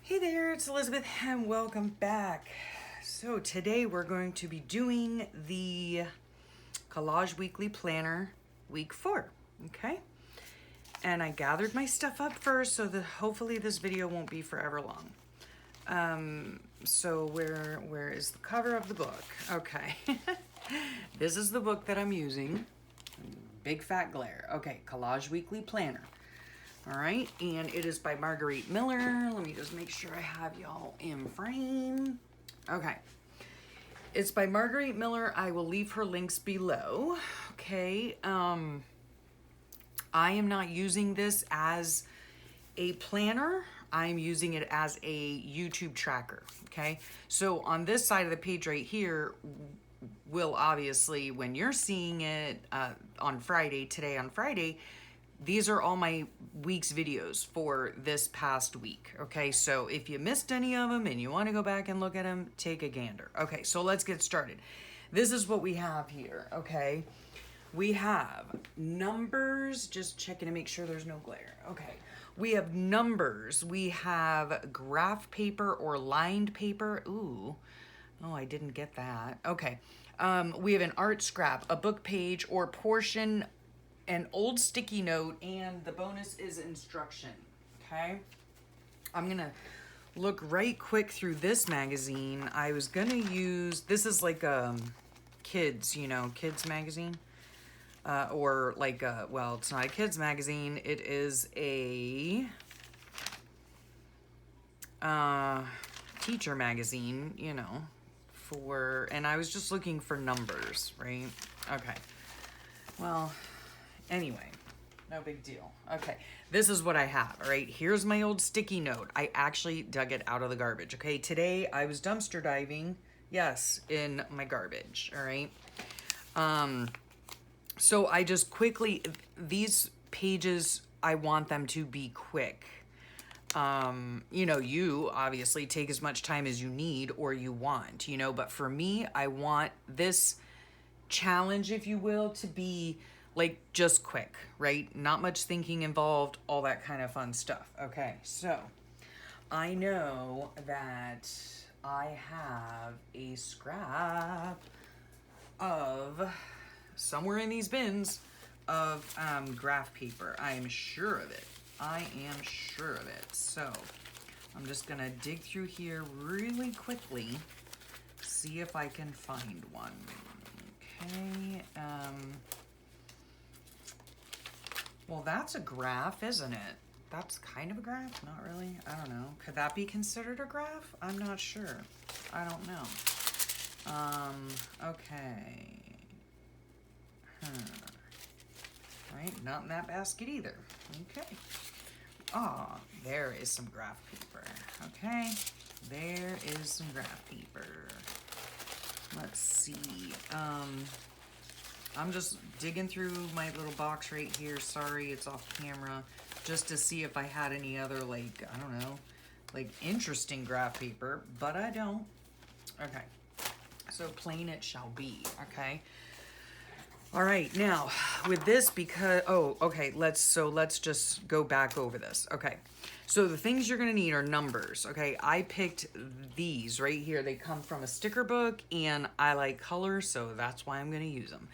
Hey there, it's Elizabeth and welcome back. So today we're going to be doing the Collage Weekly Planner Week 4, okay? And I gathered my stuff up first so that hopefully this video won't be forever long. So where is the cover of the book? Okay, this is the book that I'm using. Big fat glare. Okay, Collage Weekly Planner. All right, and it is by Margarete Miller. Let me just make sure I have y'all in frame. Okay, it's by Margarete Miller. I will leave her links below. Okay, I am not using this as a planner. I'm using it as a YouTube tracker. Okay, so on this side of the page right here, will obviously, when you're seeing it on Friday, today on Friday, these are all my week's videos for this past week, okay? So if you missed any of them and you want to go back and look at them, take a gander. Okay, so let's get started. This is what we have here, okay? We have numbers, just checking to make sure there's no glare. Okay, we have numbers. We have graph paper or lined paper. Ooh, oh, I didn't get that. Okay, we have an art scrap, a book page or portion, an old sticky note, and the bonus is instruction, okay? I'm gonna look right quick through this magazine. I was gonna use, this is like kids, kids magazine. Or like, well, it's not a kids magazine. It is a teacher magazine, and I was just looking for numbers, right? Okay, well, anyway, no big deal. Okay, this is what I have, all right? Here's my old sticky note. I actually dug it out of the garbage, okay? Today, I was dumpster diving, yes, in my garbage, all right? So I just quickly, these pages, I want them to be quick. You obviously take as much time as you need or you want, but for me, I want this challenge, if you will, to be like just quick, right? Not much thinking involved, all that kind of fun stuff. Okay, so I know that I have a scrap of, somewhere in these bins, of graph paper. I am sure of it. I am sure of it. So I'm just gonna dig through here really quickly, see if I can find one. Okay, well, that's a graph, isn't it? That's kind of a graph? Not really? I don't know. Could that be considered a graph? I'm not sure. I don't know. Okay. Right, not in that basket either. Okay. Ah, there is some graph paper. Okay, there is some graph paper. Let's see. I'm just digging through my little box right here. Sorry, it's off camera. Just to see if I had any other, I don't know, interesting graph paper, but I don't. Okay, so plain it shall be, okay? All right, now with this, because, let's just go back over this. Okay, so the things you're gonna need are numbers, okay? I picked these right here. They come from a sticker book and I like color, so that's why I'm gonna use them.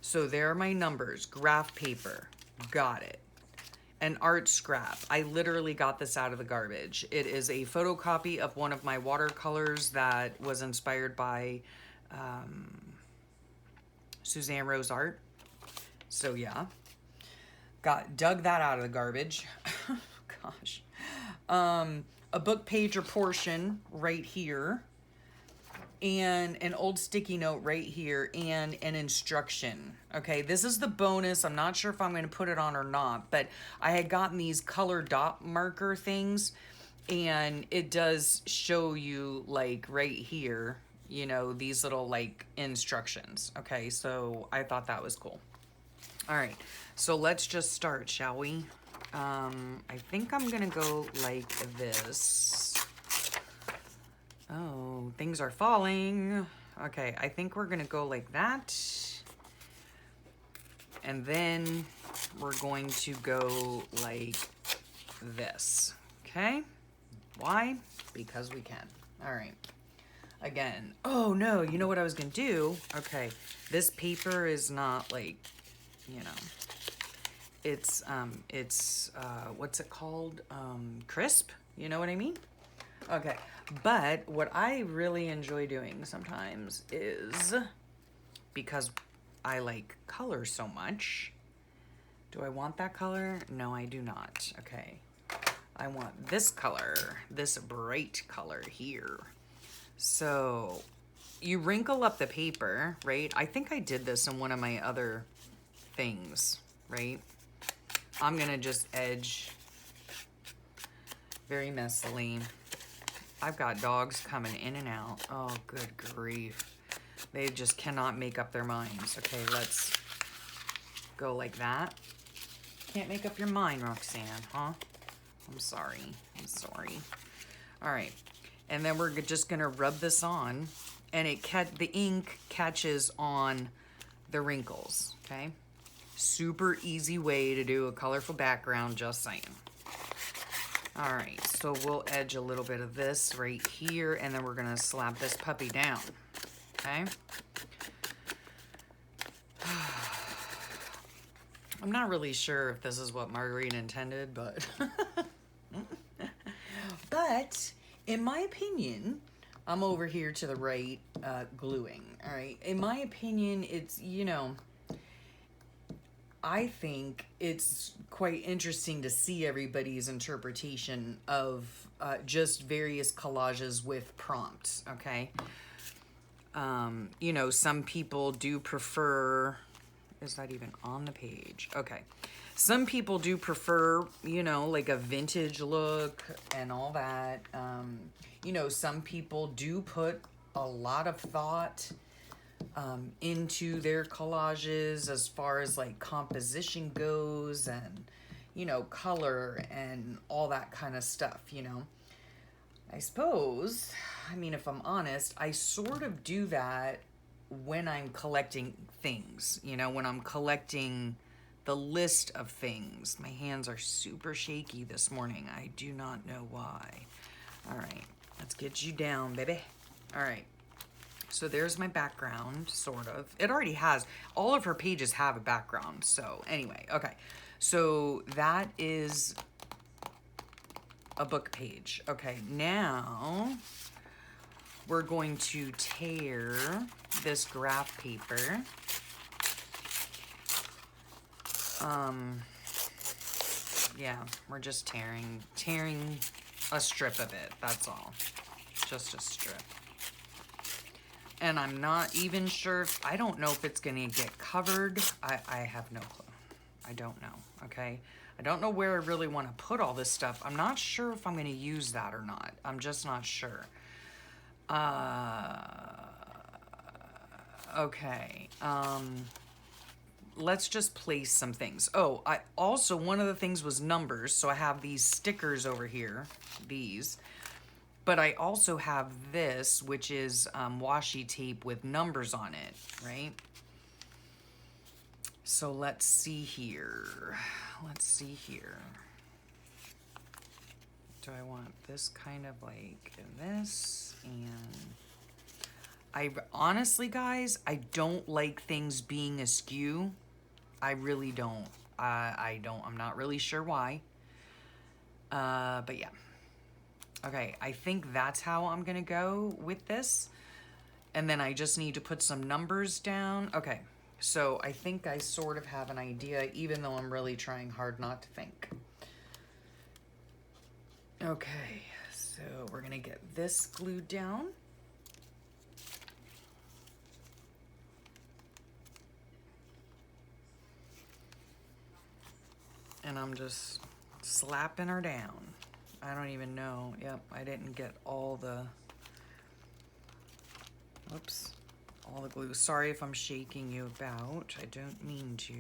So there are my numbers. Graph paper, got it. An art scrap. I literally got this out of the garbage. It is a photocopy of one of my watercolors that was inspired by Suzanne Rose art. So yeah, dug that out of the garbage. Gosh. A book page or portion right here, and an old sticky note right here, and an instruction. Okay, this is the bonus. I'm not sure if I'm going to put it on or not, but I had gotten these color dot marker things, and it does show you right here, these little instructions. Okay, so I thought that was cool. All right, so let's just start, shall we? I think I'm gonna go like this. Oh, things are falling. Okay, I think we're gonna go like that. And then we're going to go like this, okay? Why? Because we can. All right. Again, oh no, you know what I was gonna do? Okay, this paper is not like, you know, it's what's it called? Crisp, you know what I mean? Okay, but what I really enjoy doing sometimes is, because I like color so much, do I want that color? No, I do not. Okay, I want this color, this bright color here. So you wrinkle up the paper, right? I think I did this in one of my other things, right? I'm gonna just edge very messily. I've got dogs coming in and out. Oh, good grief. They just cannot make up their minds. Okay, let's go like that. Can't make up your mind, Roxanne, huh? I'm sorry. I'm sorry. All right. And then we're just gonna rub this on, and the ink catches on the wrinkles, okay? Super easy way to do a colorful background, just saying. All right, so we'll edge a little bit of this right here, and then we're gonna slap this puppy down, okay? I'm not really sure if this is what Margarete intended, but but in my opinion, I'm over here to the right gluing, all right? In my opinion, it's, you know, I think it's quite interesting to see everybody's interpretation of just various collages with prompts, okay? You know, some people do prefer, is that even on the page? Okay. Some people do prefer, you know, like a vintage look and all that. You know, some people do put a lot of thought into their collages as far as like composition goes and, you know, color and all that kind of stuff, you know. I suppose, I mean, if I'm honest, I sort of do that when I'm collecting things, you know, when I'm collecting the list of things. My hands are super shaky this morning. I do not know why. All right, let's get you down, baby. All right, so there's my background, sort of. It already has, all of her pages have a background. So anyway, okay. So that is a book page. Okay, now we're going to tear this graph paper. Yeah, we're just tearing a strip of it, that's all. Just a strip. And I'm not even sure, I don't know if it's gonna get covered. I have no clue. I don't know, okay? I don't know where I really wanna put all this stuff. I'm not sure if I'm gonna use that or not. I'm just not sure. Okay, let's just place some things. Oh, I also, one of the things was numbers. So I have these stickers over here, these. But I also have this, which is washi tape with numbers on it, right? So let's see here. Let's see here. Do I want this kind of like this? And I honestly, guys, I don't like things being askew. I really don't. I'm not really sure why. But yeah. Okay, I think that's how I'm gonna go with this. And then I just need to put some numbers down. Okay, so I think I sort of have an idea, even though I'm really trying hard not to think. Okay, so we're gonna get this glued down. And I'm just slapping her down. I don't even know. Yep, I didn't get all the, whoops, all the glue. Sorry if I'm shaking you about. I don't mean to.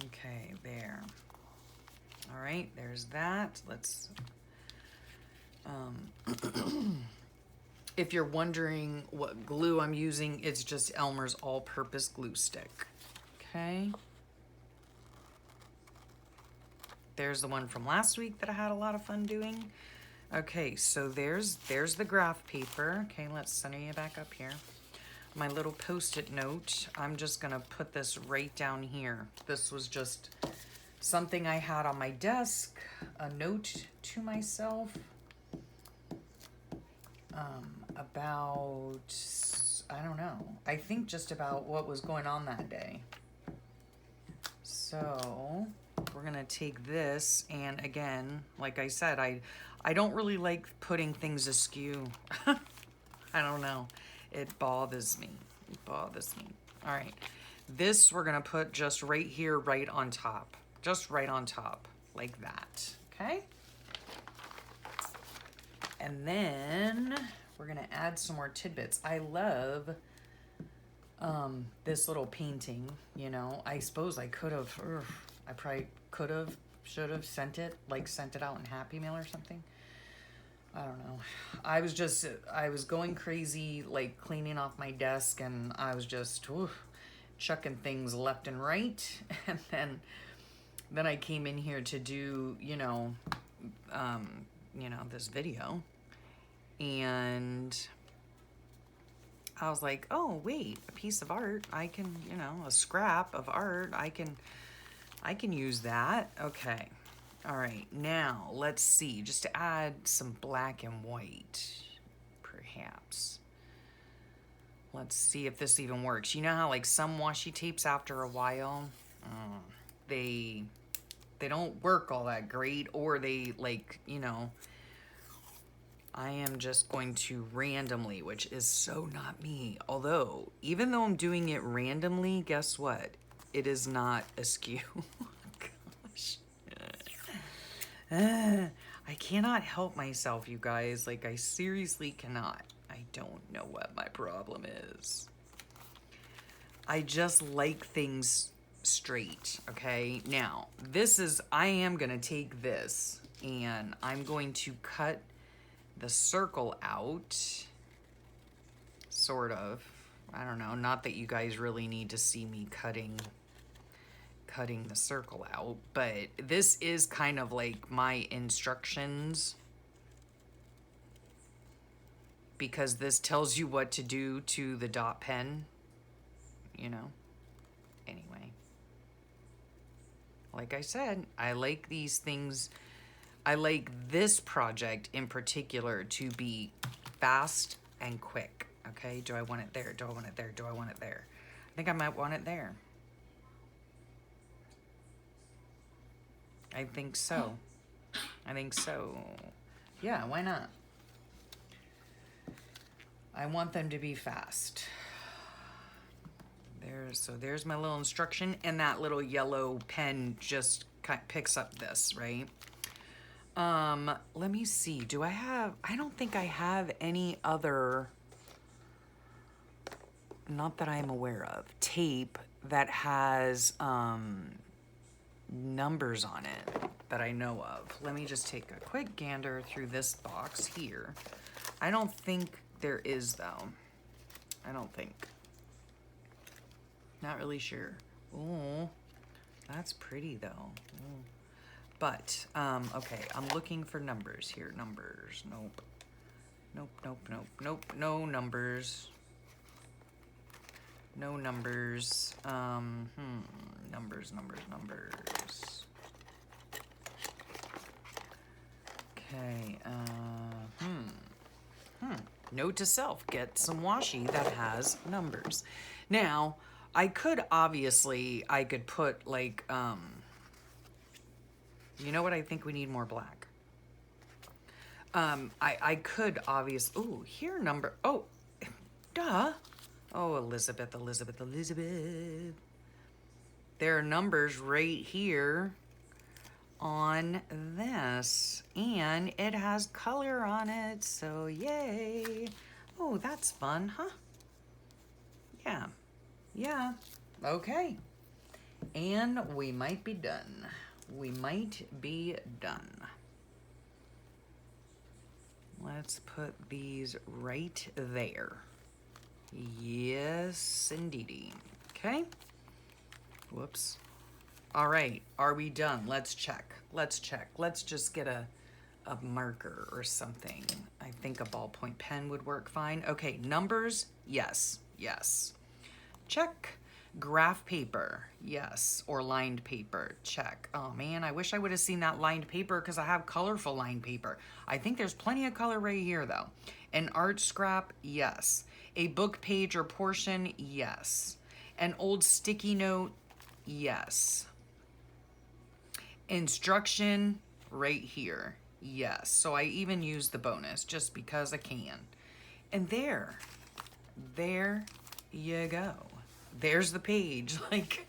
Okay, there. All right, there's that. Let's, if you're wondering what glue I'm using, it's just Elmer's all-purpose glue stick. Okay. There's the one from last week that I had a lot of fun doing. Okay, so there's the graph paper. Okay, let's center you back up here. My little post-it note, I'm just gonna put this right down here. This was just something I had on my desk, a note to myself about, I don't know, I think just about what was going on that day. So we're gonna take this, and again, like I said, I don't really like putting things askew. I don't know. It bothers me. It bothers me. All right. This we're going to put just right here, right on top. Just right on top, like that. Okay? And then we're going to add some more tidbits. I love this little painting, you know. I suppose I could have, I probably could have, should have sent it out in Happy Mail or something. I don't know. I was going crazy, like cleaning off my desk, and I was just chucking things left and right. And then I came in here to do, this video, and I was like, oh wait, a piece of art. I can, a scrap of art. I can use that. Okay. All right, now let's see, just to add some black and white, perhaps. Let's see if this even works. You know how like some washi tapes after a while, they don't work all that great, or they I am just going to randomly, which is so not me. Although, even though I'm doing it randomly, guess what? It is not askew. Gosh. I cannot help myself, you guys. Like, I seriously cannot. I don't know what my problem is. I just like things straight, okay? Now, I am gonna take this and I'm going to cut the circle out, sort of. I don't know, not that you guys really need to see me cutting the circle out, but this is kind of like my instructions, because this tells you what to do to the dot pen, Anyway, like I said, I like these things. I like this project in particular to be fast and quick. Okay, do I want it there? Do I want it there? Do I want it there? I think I might want it there. I think so. Yeah, why not? I want them to be fast. There's my little instruction, and that little yellow pen just picks up this, right? Let me see. I don't think I have any other, not that I'm aware of, tape that has, numbers on it that I know of. Let me just take a quick gander through this box here. I don't think there is, though. I don't think. Not really sure. Oh, that's pretty though. Ooh. But, okay, I'm looking for numbers here. Numbers, nope. Nope, no numbers. No numbers. Numbers. Okay, Note to self, get some washi that has numbers. Now, I could put like, you know what? I think we need more black. I could obviously, ooh, here number, oh, duh. Oh, Elizabeth. There are numbers right here on this, and it has color on it, so yay. Oh, that's fun, huh? Yeah, okay. And we might be done. Let's put these right there. Yes, indeedy. Okay. Whoops. All right, are we done? Let's check. Let's check. Let's just get a marker or something. I think a ballpoint pen would work fine. Okay, numbers, yes, yes. Check. Graph paper, yes, or lined paper, check. Oh man, I wish I would have seen that lined paper because I have colorful lined paper. I think there's plenty of color right here though. An art scrap, yes. A book page or portion, yes. An old sticky note, yes. Instruction, right here, yes. So I even use the bonus just because I can. And there you go. There's the page. Like,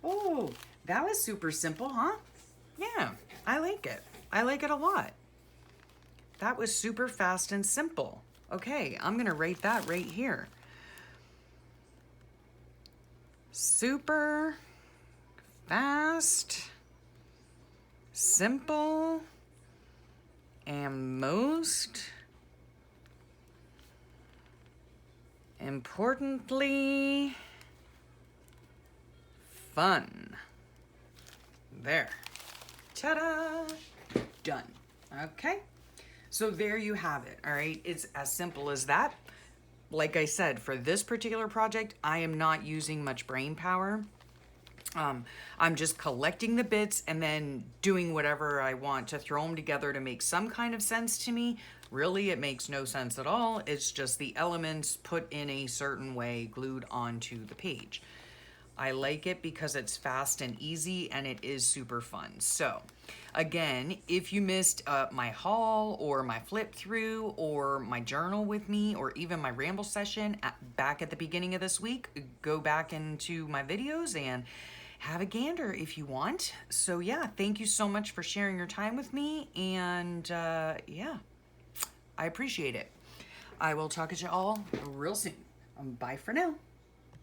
oh, that was super simple, huh? Yeah, I like it. I like it a lot. That was super fast and simple. Okay, I'm gonna rate that right here. Super fast, simple, and most importantly, fun. There. Ta-da! Done. Okay. So there you have it. All right. It's as simple as that. Like I said, for this particular project, I am not using much brain power. I'm just collecting the bits and then doing whatever I want to throw them together to make some kind of sense to me. Really, it makes no sense at all. It's just the elements put in a certain way glued onto the page. I like it because it's fast and easy and it is super fun. So again, if you missed my haul or my flip through or my journal with me or even my ramble session back at the beginning of this week, go back into my videos and have a gander if you want. So yeah, thank you so much for sharing your time with me, and yeah, I appreciate it. I will talk to you all real soon. Bye for now.